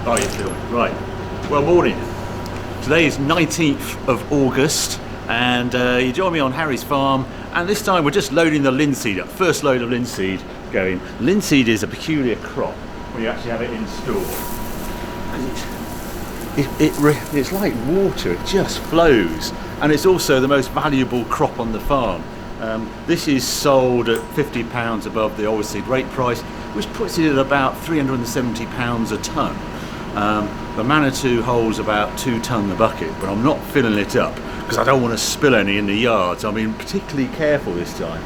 Oh, you feel right. Well, morning. Today is 19th of August, and you join me on Harry's farm. And this time we're just loading the linseed up. First load of linseed going. Linseed is a peculiar crop when you actually have it in store. It's like water. It just flows, and it's also the most valuable crop on the farm. This is sold at £50 above the oilseed rate price, which puts it at about £370 a tonne. The Manitou holds about 2 tonne a bucket, but I'm not filling it up because I don't want to spill any in the yard, so I'm being particularly careful this time.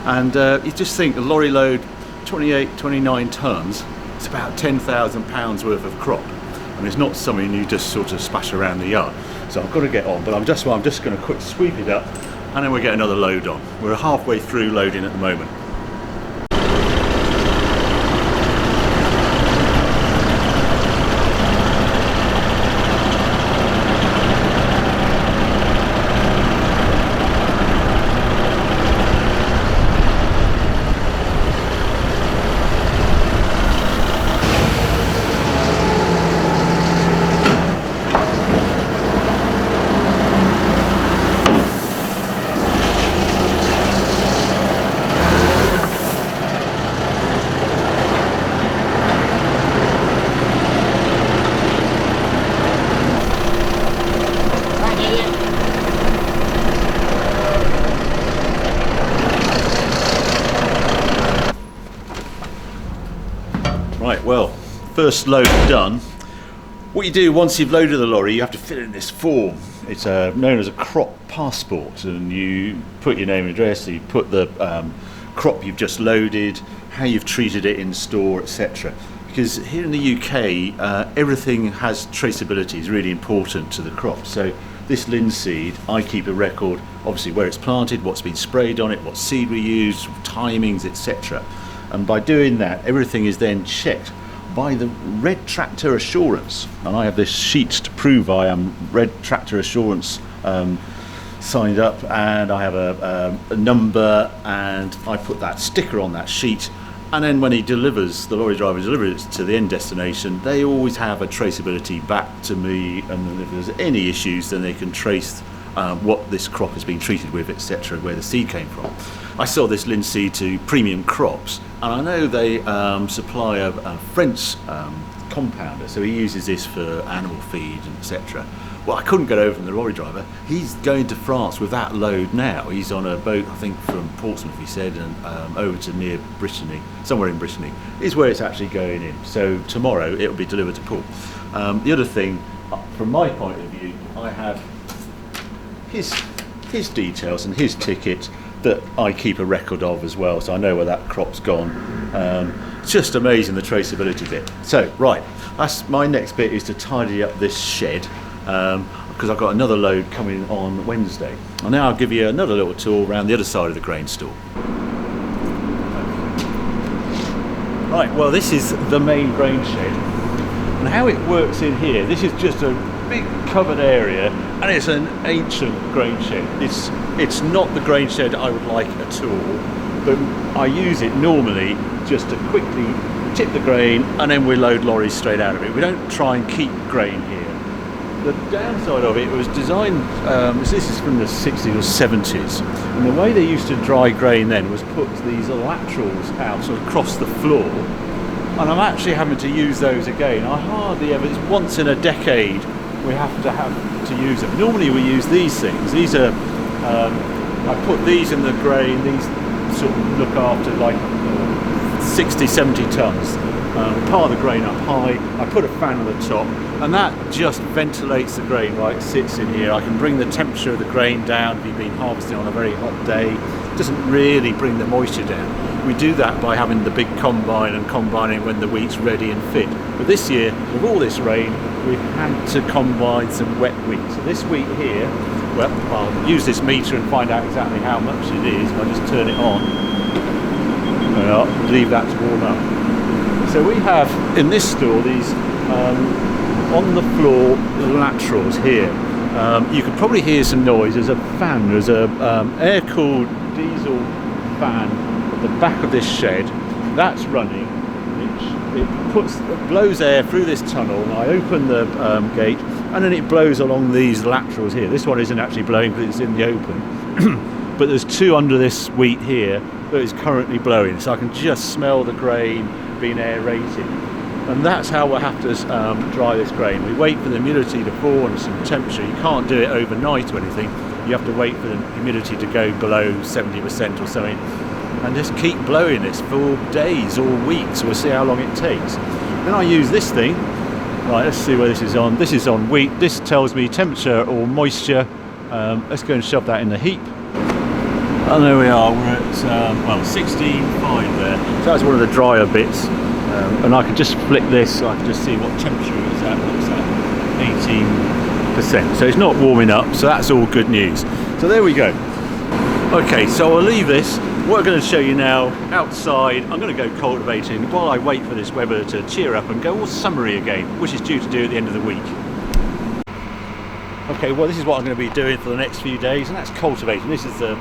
And you just think a lorry load, 29 tonnes, it's about £10,000 worth of crop, and it's not something you just sort of splash around the yard. So I've got to get on, but I'm just going to quick sweep it up, and then we'll get another load on. We're halfway through loading at the moment. Right, well, first load done. What you do once you've loaded the lorry, you have to fill in this form. It's known as a crop passport, and you put your name and address, you put the crop you've just loaded, how you've treated it in store, etc. Because here in the UK, everything has traceability, is really important to the crop. So this linseed, I keep a record, obviously where it's planted, what's been sprayed on it, what seed we used, timings, etc. And by doing that, everything is then checked by the Red Tractor Assurance. And I have this sheet to prove I am Red Tractor Assurance signed up, and I have a number, and I put that sticker on that sheet. And then when he delivers, the lorry driver delivers it to the end destination, they always have a traceability back to me, and if there's any issues, then they can trace what this crop has been treated with, etc., where the seed came from. I sell this linseed to Premium Crops, and I know they supply a French compounder, so he uses this for animal feed, etc. Well, I couldn't get over from the lorry driver. He's going to France with that load now. He's on a boat, I think from Portsmouth, he said, and over to near Brittany, somewhere in Brittany, is where it's actually going in. So tomorrow it'll be delivered to port. The other thing, from my point of view, I have his details and his ticket that I keep a record of as well, so I know where that crop's gone. It's just amazing, the traceability bit. So right, that's my next bit, is to tidy up this shed, because I've got another load coming on Wednesday. And now I'll give you another little tour around the other side of the grain store. Right, well, this is the main grain shed, and how it works in here, this is just a big covered area, and it's an ancient grain shed. It's not the grain shed I would like at all, but I use it normally just to quickly tip the grain, and then we load lorries straight out of it. We don't try and keep grain here. The downside of it was designed, this is from the 60s or 70s, and the way they used to dry grain then was put these laterals out sort of across the floor, and I'm actually having to use those again. I hardly ever, it's once in a decade we have to use them. Normally we use these things. These are, I put these in the grain, these sort of look after like 60, 70 tonnes. Pile the grain up high, I put a fan on the top, and that just ventilates the grain while it sits in here. I can bring the temperature of the grain down if you've been harvesting on a very hot day. It doesn't really bring the moisture down. We do that by having the big combine and combining when the wheat's ready and fit. But this year, with all this rain, we've had to combine some wet wheat. So this wheat here, well, I'll use this meter and find out exactly how much it is. I'll just turn it on, and I'll leave that to warm up. So we have, in this store, these on the floor laterals here. You could probably hear some noise. There's a fan, there's a air-cooled diesel fan at the back of this shed. That's running, which it blows air through this tunnel, and I open the gate, and then it blows along these laterals here. This one isn't actually blowing because it's in the open, but there's two under this wheat here that is currently blowing, so I can just smell the grain being aerated. And that's how we'll have to dry this grain. We wait for the humidity to fall and some temperature. You can't do it overnight or anything. You have to wait for the humidity to go below 70% or something, and just keep blowing this for days or weeks. We'll see how long it takes. Then I use this thing. Right, let's see where this is on. This is on wheat. This tells me temperature or moisture. Let's go and shove that in the heap. And there we are. We're at well, 16.5 there. So that's one of the drier bits. And I can just flick this, so I can just see what temperature it's at. What's that? 18%. So it's not warming up, so that's all good news. So there we go. Okay, so I'll leave this. What I'm going to show you now, outside, I'm going to go cultivating while I wait for this weather to cheer up and go all summery again, which is due to do at the end of the week. Okay, well, this is what I'm going to be doing for the next few days, and that's cultivating. This is the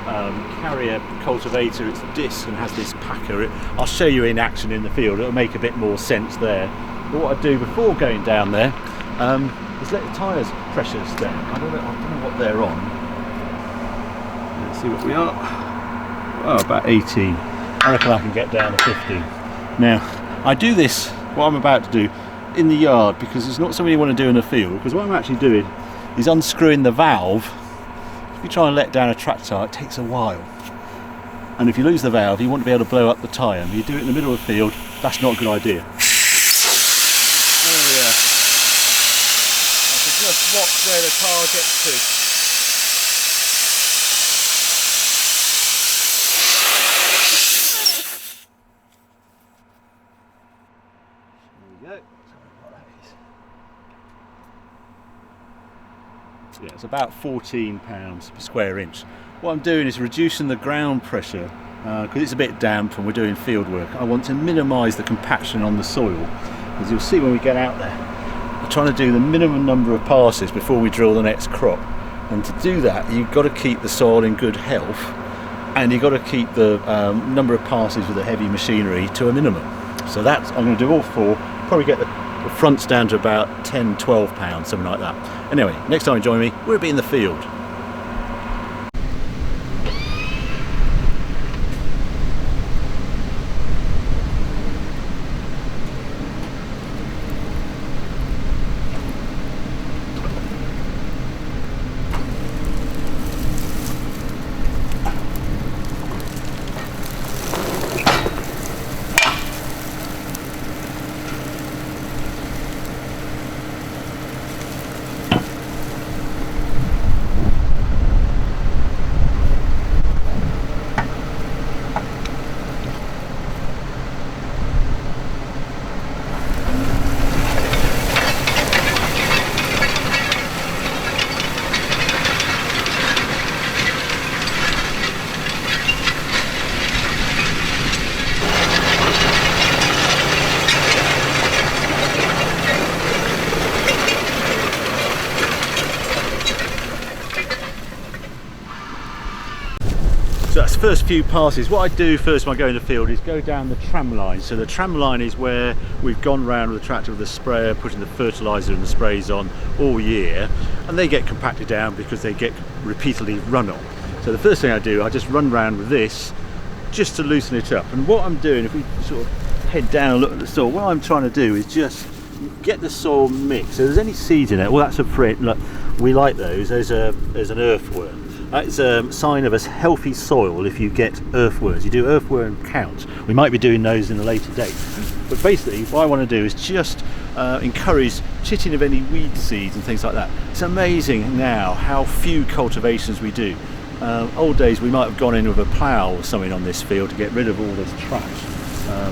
carrier cultivator. It's a disc and has this packer. I'll show you in action in the field. It'll make a bit more sense there. But what I do before going down there is let the tyres pressures down. I don't know what they're on. Let's see what we are. Oh, about 18. I reckon I can get down to 15. Now, I do this, what I'm about to do, in the yard, because it's not something you want to do in the field, because what I'm actually doing is unscrewing the valve. If you try and let down a track tyre, it takes a while. And if you lose the valve, you want to be able to blow up the tyre. And if you do it in the middle of the field, that's not a good idea. Oh yeah. I can just watch where the car gets to. Yeah, it's about £14 per square inch. What I'm doing is reducing the ground pressure because it's a bit damp and we're doing field work. I want to minimise the compaction on the soil, as you'll see when we get out there. I'm trying to do the minimum number of passes before we drill the next crop, and to do that you've got to keep the soil in good health, and you've got to keep the number of passes with the heavy machinery to a minimum. So that's, I'm going to do all four, probably get the front's down to about £10–12, something like that. Anyway, next time you join me, we'll be in the field. So that's the first few passes. What I do first when I go in the field is go down the tram line. So the tram line is where we've gone round with the tractor with the sprayer, putting the fertiliser and the sprays on all year, and they get compacted down because they get repeatedly run on. So the first thing I do, I just run round with this just to loosen it up. And what I'm doing, if we sort of head down and look at the soil, what I'm trying to do is just get the soil mixed. So if there's any seeds in it, well, that's a print. Look, we like those. There's an earthworm. That's a sign of a healthy soil if you get earthworms. You do earthworm counts. We might be doing those in a later date. But basically, what I want to do is just encourage chitting of any weed seeds and things like that. It's amazing now how few cultivations we do. Old days we might have gone in with a plough or something on this field to get rid of all this trash.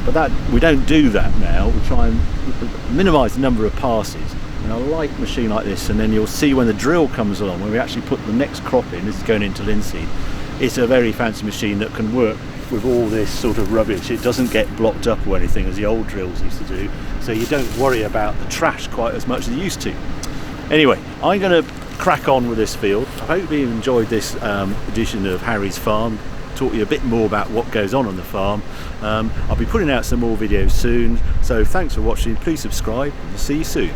But we don't do that now. We try and minimise the number of passes. And I like a machine like this, and then you'll see when the drill comes along, when we actually put the next crop in, this is going into linseed, it's a very fancy machine that can work with all this sort of rubbish. It doesn't get blocked up or anything as the old drills used to do, so you don't worry about the trash quite as much as you used to. Anyway, I'm going to crack on with this field. I hope you enjoyed this edition of Harry's Farm. taught you a bit more about what goes on the farm. I'll be putting out some more videos soon, so thanks for watching. Please subscribe and we'll see you soon.